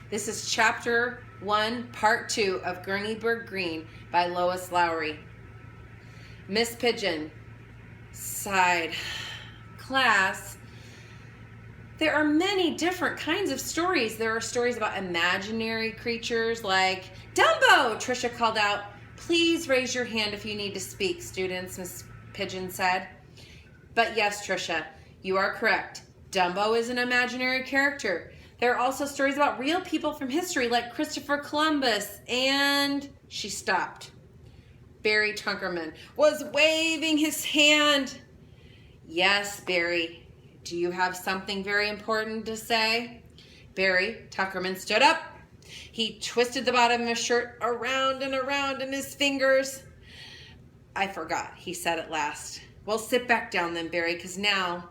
This is Chapter 1, Part 2 of Goone Bird Greene by Lois Lowry. Miss Pigeon sighed. Class, there are many different kinds of stories. There are stories about imaginary creatures like Dumbo, Trisha called out. Please raise your hand if you need to speak, students, Miss Pigeon said. But yes, Trisha, you are correct. Dumbo is an imaginary character. There are also stories about real people from history like Christopher Columbus, and she stopped. Barry Tunkerman was waving his hand. Yes, Barry, do you have something very important to say? Barry Tuckerman stood up. He twisted the bottom of his shirt around and around in his fingers. I forgot, he said at last. Well, sit back down then, Barry, because now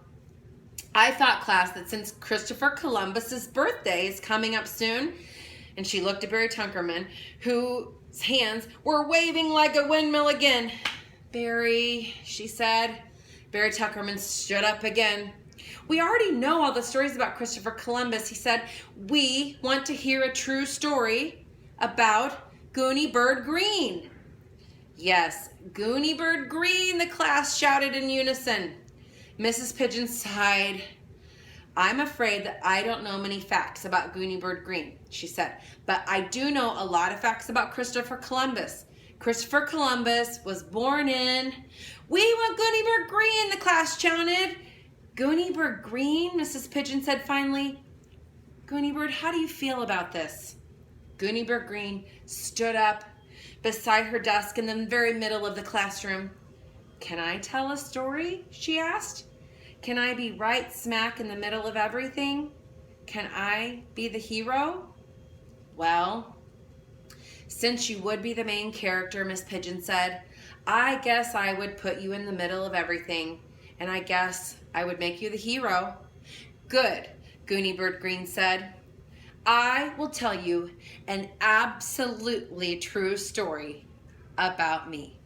I thought, class, that since Christopher Columbus's birthday is coming up soon, and she looked at Barry Tunkerman, whose hands were waving like a windmill again. Barry, she said. Barry Tuckerman stood up again. We already know all the stories about Christopher Columbus, he said. We want to hear a true story about Goone Bird Greene. Yes, Goone Bird Greene, the class shouted in unison. Mrs. Pigeon sighed. I'm afraid that I don't know many facts about Goone Bird Greene, she said, but I do know a lot of facts about Christopher Columbus. Christopher Columbus was born in... We want Goone Bird Greene, the class shouted. Goone Bird Greene, Mrs. Pigeon said finally. Goone Bird, how do you feel about this? Goone Bird Greene stood up beside her desk in the very middle of the classroom. Can I tell a story? She asked. Can I be right smack in the middle of everything? Can I be the hero? Well, since you would be the main character, Miss Pigeon said, I guess I would put you in the middle of everything, and I guess I would make you the hero. Good, Goone Bird Greene said. I will tell you an absolutely true story about me.